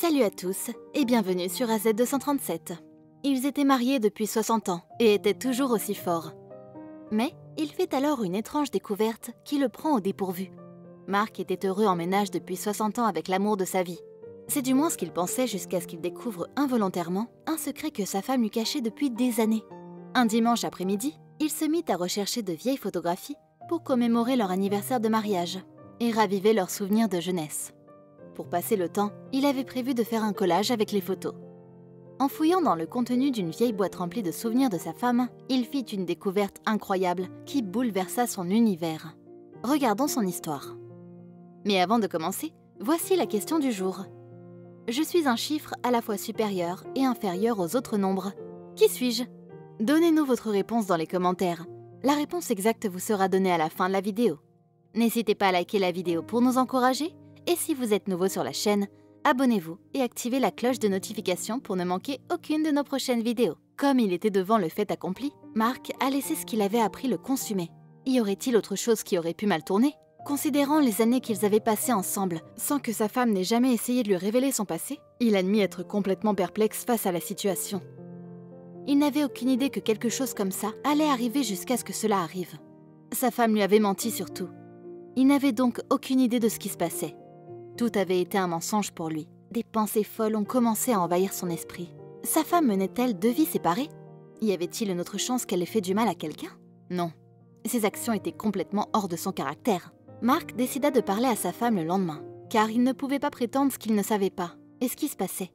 Salut à tous et bienvenue sur AZ237. Ils étaient mariés depuis 60 ans et étaient toujours aussi forts. Mais il fait alors une étrange découverte qui le prend au dépourvu. Mark était heureux en ménage depuis 60 ans avec l'amour de sa vie. C'est du moins ce qu'il pensait jusqu'à ce qu'il découvre involontairement un secret que sa femme lui cachait depuis des années. Un dimanche après-midi, il se mit à rechercher de vieilles photographies pour commémorer leur anniversaire de mariage et raviver leurs souvenirs de jeunesse. Pour passer le temps, il avait prévu de faire un collage avec les photos. En fouillant dans le contenu d'une vieille boîte remplie de souvenirs de sa femme, il fit une découverte incroyable qui bouleversa son univers. Regardons son histoire. Mais avant de commencer, voici la question du jour. Je suis un chiffre à la fois supérieur et inférieur aux autres nombres. Qui suis-je? Donnez-nous votre réponse dans les commentaires. La réponse exacte vous sera donnée à la fin de la vidéo. N'hésitez pas à liker la vidéo pour nous encourager. Et si vous êtes nouveau sur la chaîne, abonnez-vous et activez la cloche de notification pour ne manquer aucune de nos prochaines vidéos. Comme il était devant le fait accompli, Mark a laissé ce qu'il avait appris le consumer. Y aurait-il autre chose qui aurait pu mal tourner? Considérant les années qu'ils avaient passées ensemble, sans que sa femme n'ait jamais essayé de lui révéler son passé, il admit être complètement perplexe face à la situation. Il n'avait aucune idée que quelque chose comme ça allait arriver jusqu'à ce que cela arrive. Sa femme lui avait menti surtout. Il n'avait donc aucune idée de ce qui se passait. Tout avait été un mensonge pour lui. Des pensées folles ont commencé à envahir son esprit. Sa femme menait-elle deux vies séparées? Y avait-il une autre chance qu'elle ait fait du mal à quelqu'un? Non. Ses actions étaient complètement hors de son caractère. Mark décida de parler à sa femme le lendemain, car il ne pouvait pas prétendre ce qu'il ne savait pas et ce qui se passait.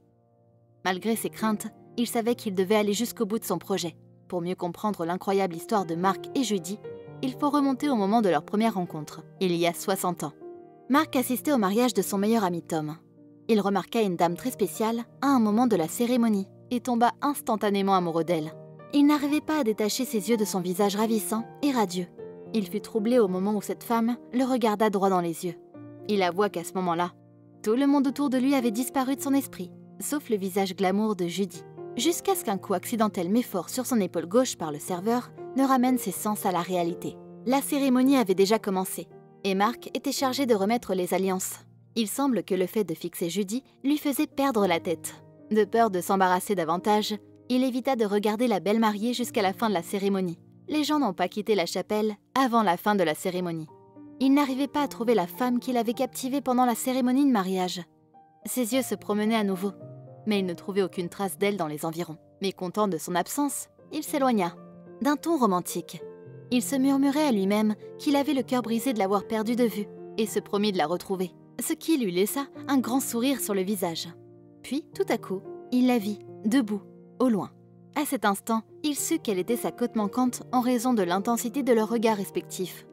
Malgré ses craintes, il savait qu'il devait aller jusqu'au bout de son projet. Pour mieux comprendre l'incroyable histoire de Mark et Judy, il faut remonter au moment de leur première rencontre, il y a 60 ans. Mark assistait au mariage de son meilleur ami Tom. Il remarqua une dame très spéciale à un moment de la cérémonie et tomba instantanément amoureux d'elle. Il n'arrivait pas à détacher ses yeux de son visage ravissant et radieux. Il fut troublé au moment où cette femme le regarda droit dans les yeux. Il avoua qu'à ce moment-là, tout le monde autour de lui avait disparu de son esprit, sauf le visage glamour de Judy, jusqu'à ce qu'un coup accidentel mais fort sur son épaule gauche par le serveur ne ramène ses sens à la réalité. La cérémonie avait déjà commencé. Et Mark était chargé de remettre les alliances. Il semble que le fait de fixer Judy lui faisait perdre la tête. De peur de s'embarrasser davantage, il évita de regarder la belle mariée jusqu'à la fin de la cérémonie. Les gens n'ont pas quitté la chapelle avant la fin de la cérémonie. Il n'arrivait pas à trouver la femme qu'il avait captivée pendant la cérémonie de mariage. Ses yeux se promenaient à nouveau, mais il ne trouvait aucune trace d'elle dans les environs. Mécontent de son absence, il s'éloigna. D'un ton romantique, il se murmurait à lui-même qu'il avait le cœur brisé de l'avoir perdue de vue et se promit de la retrouver, ce qui lui laissa un grand sourire sur le visage. Puis, tout à coup, il la vit, debout, au loin. À cet instant, il sut quelle était sa côte manquante en raison de l'intensité de leurs regards respectifs.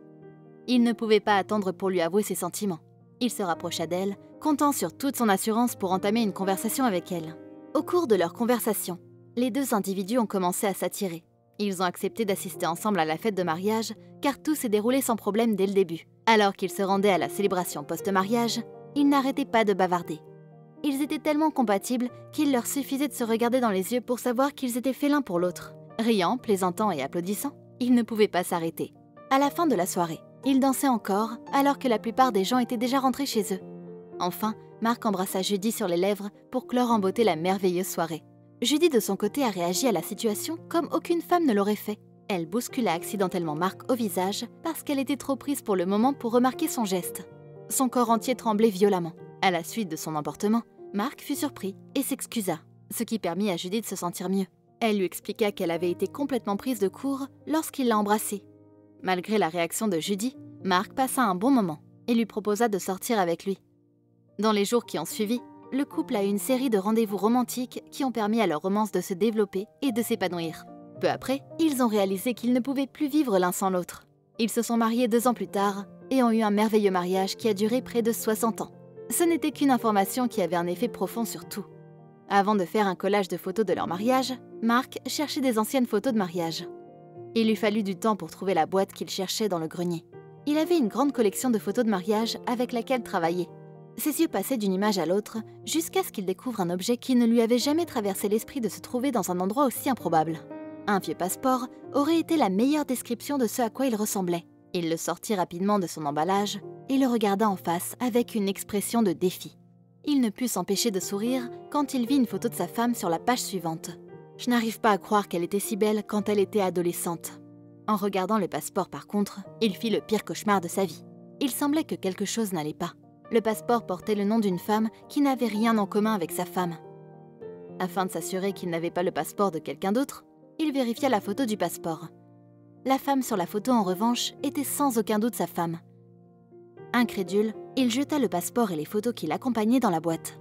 Il ne pouvait pas attendre pour lui avouer ses sentiments. Il se rapprocha d'elle, comptant sur toute son assurance pour entamer une conversation avec elle. Au cours de leur conversation, les deux individus ont commencé à s'attirer. Ils ont accepté d'assister ensemble à la fête de mariage, car tout s'est déroulé sans problème dès le début. Alors qu'ils se rendaient à la célébration post-mariage, ils n'arrêtaient pas de bavarder. Ils étaient tellement compatibles qu'il leur suffisait de se regarder dans les yeux pour savoir qu'ils étaient faits l'un pour l'autre. Riant, plaisantant et applaudissant, ils ne pouvaient pas s'arrêter. À la fin de la soirée, ils dansaient encore, alors que la plupart des gens étaient déjà rentrés chez eux. Enfin, Mark embrassa Judy sur les lèvres pour clore en beauté la merveilleuse soirée. Judy, de son côté, a réagi à la situation comme aucune femme ne l'aurait fait. Elle bouscula accidentellement Mark au visage parce qu'elle était trop prise pour le moment pour remarquer son geste. Son corps entier tremblait violemment. À la suite de son emportement, Mark fut surpris et s'excusa, ce qui permit à Judy de se sentir mieux. Elle lui expliqua qu'elle avait été complètement prise de court lorsqu'il l'a embrassée. Malgré la réaction de Judy, Mark passa un bon moment et lui proposa de sortir avec lui. Dans les jours qui ont suivi, le couple a eu une série de rendez-vous romantiques qui ont permis à leur romance de se développer et de s'épanouir. Peu après, ils ont réalisé qu'ils ne pouvaient plus vivre l'un sans l'autre. Ils se sont mariés 2 ans plus tard et ont eu un merveilleux mariage qui a duré près de 60 ans. Ce n'était qu'une information qui avait un effet profond sur tout. Avant de faire un collage de photos de leur mariage, Mark cherchait des anciennes photos de mariage. Il lui fallut du temps pour trouver la boîte qu'il cherchait dans le grenier. Il avait une grande collection de photos de mariage avec laquelle travailler. Ses yeux passaient d'une image à l'autre jusqu'à ce qu'il découvre un objet qui ne lui avait jamais traversé l'esprit de se trouver dans un endroit aussi improbable. Un vieux passeport aurait été la meilleure description de ce à quoi il ressemblait. Il le sortit rapidement de son emballage et le regarda en face avec une expression de défi. il ne put s'empêcher de sourire quand il vit une photo de sa femme sur la page suivante. « Je n'arrive pas à croire qu'elle était si belle quand elle était adolescente. » En regardant le passeport par contre, il fit le pire cauchemar de sa vie. Il semblait que quelque chose n'allait pas. Le passeport portait le nom d'une femme qui n'avait rien en commun avec sa femme. Afin de s'assurer qu'il n'avait pas le passeport de quelqu'un d'autre, il vérifia la photo du passeport. La femme sur la photo, en revanche, était sans aucun doute sa femme. Incrédule, il jeta le passeport et les photos qui l'accompagnaient dans la boîte.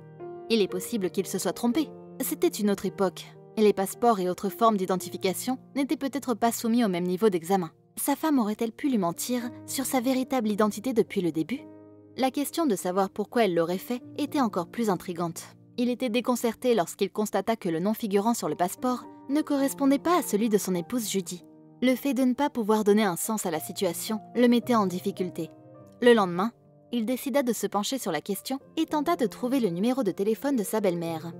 Il est possible qu'il se soit trompé. C'était une autre époque, et les passeports et autres formes d'identification n'étaient peut-être pas soumis au même niveau d'examen. Sa femme aurait-elle pu lui mentir sur sa véritable identité depuis le début? La question de savoir pourquoi elle l'aurait fait était encore plus intrigante. Il était déconcerté lorsqu'il constata que le nom figurant sur le passeport ne correspondait pas à celui de son épouse Judy. Le fait de ne pas pouvoir donner un sens à la situation le mettait en difficulté. Le lendemain, il décida de se pencher sur la question et tenta de trouver le numéro de téléphone de sa belle-mère.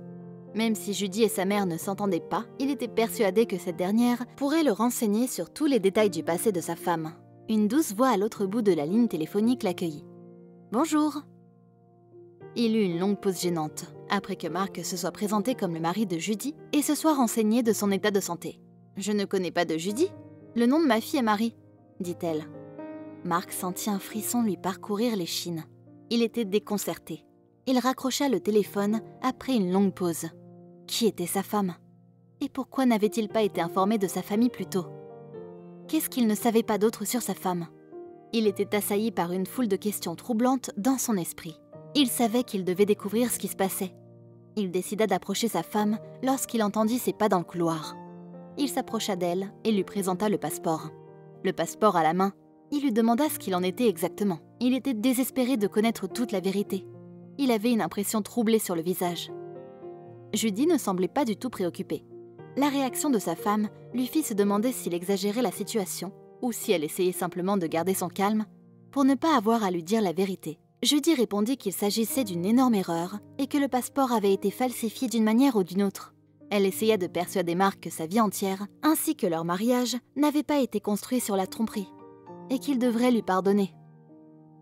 Même si Judy et sa mère ne s'entendaient pas, il était persuadé que cette dernière pourrait le renseigner sur tous les détails du passé de sa femme. Une douce voix à l'autre bout de la ligne téléphonique l'accueillit. « Bonjour !» Il eut une longue pause gênante, après que Mark se soit présenté comme le mari de Judy et se soit renseigné de son état de santé. « Je ne connais pas de Judy. Le nom de ma fille est Marie, » dit-elle. Mark sentit un frisson lui parcourir l'échine. Il était déconcerté. Il raccrocha le téléphone après une longue pause. Qui était sa femme? Et pourquoi n'avait-il pas été informé de sa famille plus tôt? Qu'est-ce qu'il ne savait pas d'autre sur sa femme? Il était assailli par une foule de questions troublantes dans son esprit. Il savait qu'il devait découvrir ce qui se passait. Il décida d'approcher sa femme lorsqu'il entendit ses pas dans le couloir. Il s'approcha d'elle et lui présenta le passeport. Le passeport à la main, il lui demanda ce qu'il en était exactement. Il était désespéré de connaître toute la vérité. Il avait une impression troublée sur le visage. Judy ne semblait pas du tout préoccupée. La réaction de sa femme lui fit se demander s'il exagérait la situation ou si elle essayait simplement de garder son calme pour ne pas avoir à lui dire la vérité. Judy répondit qu'il s'agissait d'une énorme erreur et que le passeport avait été falsifié d'une manière ou d'une autre. Elle essaya de persuader Mark que sa vie entière, ainsi que leur mariage, n'avait pas été construit sur la tromperie et qu'il devrait lui pardonner.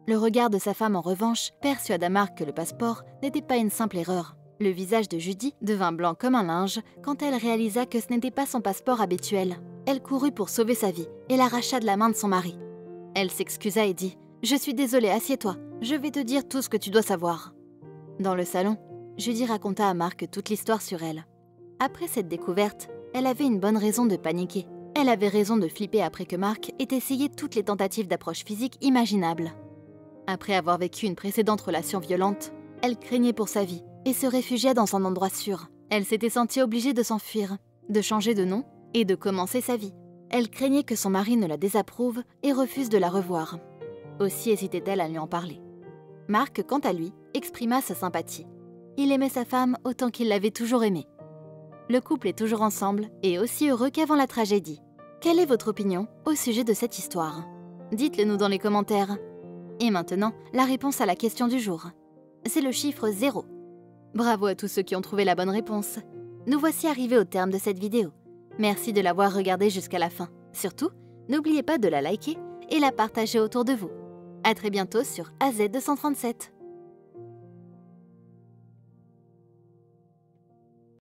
Le regard de sa femme, en revanche, persuada Mark que le passeport n'était pas une simple erreur. Le visage de Judy devint blanc comme un linge quand elle réalisa que ce n'était pas son passeport habituel. Elle courut pour sauver sa vie et l'arracha de la main de son mari. Elle s'excusa et dit « Je suis désolée, assieds-toi, je vais te dire tout ce que tu dois savoir. » Dans le salon, Judy raconta à Mark toute l'histoire sur elle. Après cette découverte, elle avait une bonne raison de paniquer. Elle avait raison de flipper après que Mark ait essayé toutes les tentatives d'approche physique imaginables. Après avoir vécu une précédente relation violente, elle craignait pour sa vie et se réfugia dans un endroit sûr. Elle s'était sentie obligée de s'enfuir, de changer de nom et de commencer sa vie. Elle craignait que son mari ne la désapprouve et refuse de la revoir. Aussi hésitait-elle à lui en parler. Mark, quant à lui, exprima sa sympathie. Il aimait sa femme autant qu'il l'avait toujours aimée. Le couple est toujours ensemble et aussi heureux qu'avant la tragédie. Quelle est votre opinion au sujet de cette histoire? Dites-le nous dans les commentaires. Et maintenant, la réponse à la question du jour. C'est le chiffre 0. Bravo à tous ceux qui ont trouvé la bonne réponse. Nous voici arrivés au terme de cette vidéo. Merci de l'avoir regardée jusqu'à la fin. Surtout, n'oubliez pas de la liker et la partager autour de vous. À très bientôt sur AZ237.